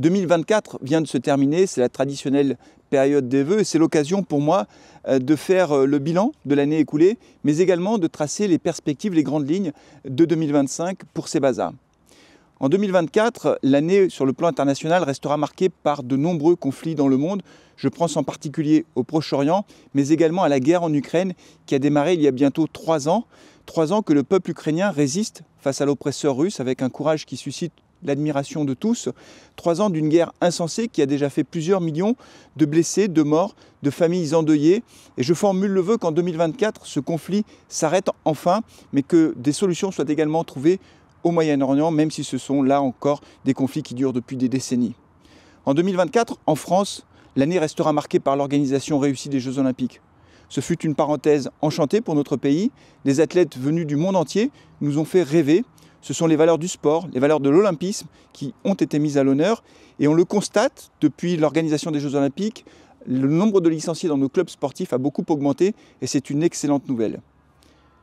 2024 vient de se terminer, c'est la traditionnelle période des vœux et c'est l'occasion pour moi de faire le bilan de l'année écoulée, mais également de tracer les perspectives, les grandes lignes de 2025 pour Sebasa. En 2024, l'année sur le plan international restera marquée par de nombreux conflits dans le monde. Je pense en particulier au Proche-Orient, mais également à la guerre en Ukraine qui a démarré il y a bientôt 3 ans. 3 ans que le peuple ukrainien résiste face à l'oppresseur russe avec un courage qui suscite l'admiration de tous. 3 ans d'une guerre insensée qui a déjà fait plusieurs millions de blessés, de morts, de familles endeuillées. Et je formule le vœu qu'en 2024, ce conflit s'arrête enfin, mais que des solutions soient également trouvées au Moyen-Orient, même si ce sont là encore des conflits qui durent depuis des décennies. En 2024, en France, l'année restera marquée par l'organisation réussie des Jeux Olympiques. Ce fut une parenthèse enchantée pour notre pays. Des athlètes venus du monde entier nous ont fait rêver. Ce sont les valeurs du sport, les valeurs de l'olympisme qui ont été mises à l'honneur. Et on le constate depuis l'organisation des Jeux Olympiques, le nombre de licenciés dans nos clubs sportifs a beaucoup augmenté et c'est une excellente nouvelle.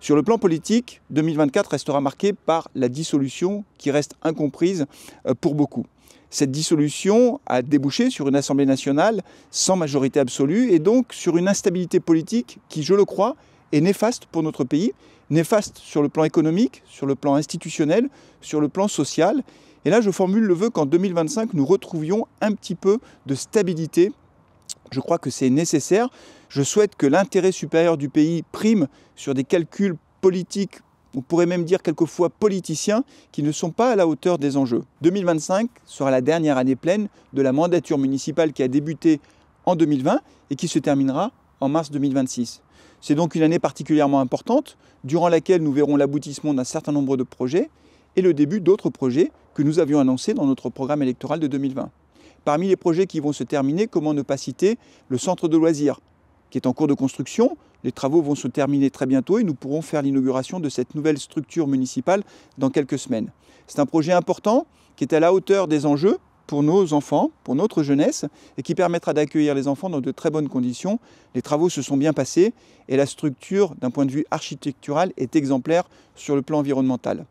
Sur le plan politique, 2024 restera marqué par la dissolution qui reste incomprise pour beaucoup. Cette dissolution a débouché sur une Assemblée nationale sans majorité absolue et donc sur une instabilité politique qui, je le crois, est néfaste pour notre pays, néfaste sur le plan économique, sur le plan institutionnel, sur le plan social. Et là, je formule le vœu qu'en 2025, nous retrouvions un petit peu de stabilité. Je crois que c'est nécessaire. Je souhaite que l'intérêt supérieur du pays prime sur des calculs politiques, on pourrait même dire quelquefois politiciens, qui ne sont pas à la hauteur des enjeux. 2025 sera la dernière année pleine de la mandature municipale qui a débuté en 2020 et qui se terminera en mars 2026. C'est donc une année particulièrement importante, durant laquelle nous verrons l'aboutissement d'un certain nombre de projets et le début d'autres projets que nous avions annoncés dans notre programme électoral de 2020. Parmi les projets qui vont se terminer, comment ne pas citer le centre de loisirs, qui est en cours de construction. Les travaux vont se terminer très bientôt et nous pourrons faire l'inauguration de cette nouvelle structure municipale dans quelques semaines. C'est un projet important qui est à la hauteur des enjeux pour nos enfants, pour notre jeunesse, et qui permettra d'accueillir les enfants dans de très bonnes conditions. Les travaux se sont bien passés et la structure, d'un point de vue architectural, est exemplaire sur le plan environnemental.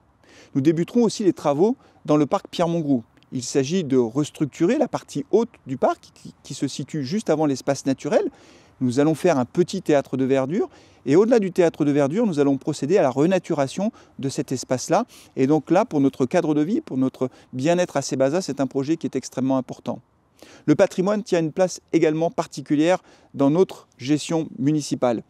Nous débuterons aussi les travaux dans le parc Pierre-Mongros. Il s'agit de restructurer la partie haute du parc qui se situe juste avant l'espace naturel. Nous allons faire un petit théâtre de verdure et au-delà du théâtre de verdure, nous allons procéder à la renaturation de cet espace-là. Et donc là, pour notre cadre de vie, pour notre bien-être à Sebasa, c'est un projet qui est extrêmement important. Le patrimoine tient une place également particulière dans notre gestion municipale.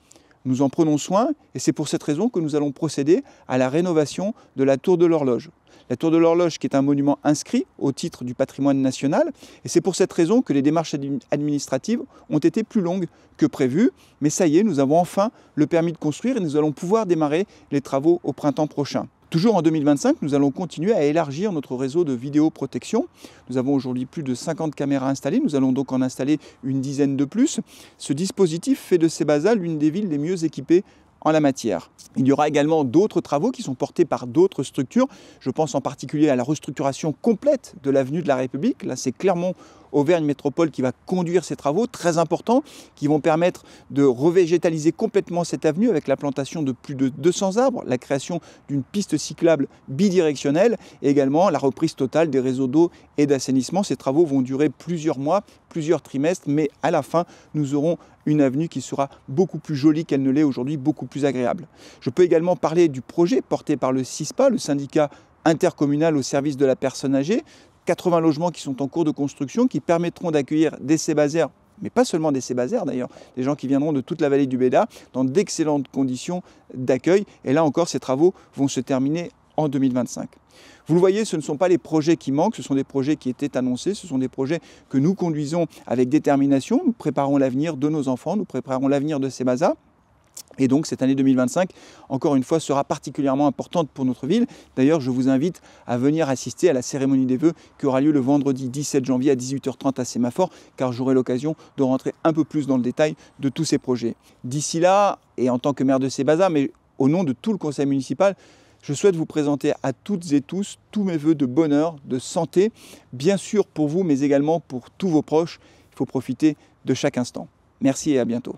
Nous en prenons soin et c'est pour cette raison que nous allons procéder à la rénovation de la tour de l'horloge. La tour de l'horloge qui est un monument inscrit au titre du patrimoine national et c'est pour cette raison que les démarches administratives ont été plus longues que prévu. Mais ça y est, nous avons enfin le permis de construire et nous allons pouvoir démarrer les travaux au printemps prochain. Toujours en 2025, nous allons continuer à élargir notre réseau de vidéoprotection. Nous avons aujourd'hui plus de 50 caméras installées, nous allons donc en installer une dizaine de plus. Ce dispositif fait de Sebasa l'une des villes les mieux équipées en la matière. Il y aura également d'autres travaux qui sont portés par d'autres structures. Je pense en particulier à la restructuration complète de l'avenue de la République. Là, c'est Clermont-Auvergne Métropole qui va conduire ces travaux très importants qui vont permettre de revégétaliser complètement cette avenue avec la plantation de plus de 200 arbres, la création d'une piste cyclable bidirectionnelle et également la reprise totale des réseaux d'eau et d'assainissement. Ces travaux vont durer plusieurs mois, plusieurs trimestres, mais à la fin, nous aurons une avenue qui sera beaucoup plus jolie qu'elle ne l'est aujourd'hui, beaucoup plus agréable. Je peux également parler du projet porté par le CISPA, le syndicat intercommunal au service de la personne âgée. 80 logements qui sont en cours de construction, qui permettront d'accueillir des Sébasaires, mais pas seulement des Sébasaires d'ailleurs, des gens qui viendront de toute la vallée du Béda, dans d'excellentes conditions d'accueil. Et là encore, ces travaux vont se terminer en 2025. Vous le voyez, ce ne sont pas les projets qui manquent, ce sont des projets qui étaient annoncés, ce sont des projets que nous conduisons avec détermination. Nous préparons l'avenir de nos enfants, nous préparons l'avenir de Sebasa. Et donc cette année 2025, encore une fois, sera particulièrement importante pour notre ville. D'ailleurs, je vous invite à venir assister à la cérémonie des vœux qui aura lieu le vendredi 17 janvier à 18h30 à Sémaphore, car j'aurai l'occasion de rentrer un peu plus dans le détail de tous ces projets. D'ici là, et en tant que maire de Sebasa, mais au nom de tout le conseil municipal, je souhaite vous présenter à toutes et tous tous mes vœux de bonheur, de santé, bien sûr pour vous, mais également pour tous vos proches. Il faut profiter de chaque instant. Merci et à bientôt.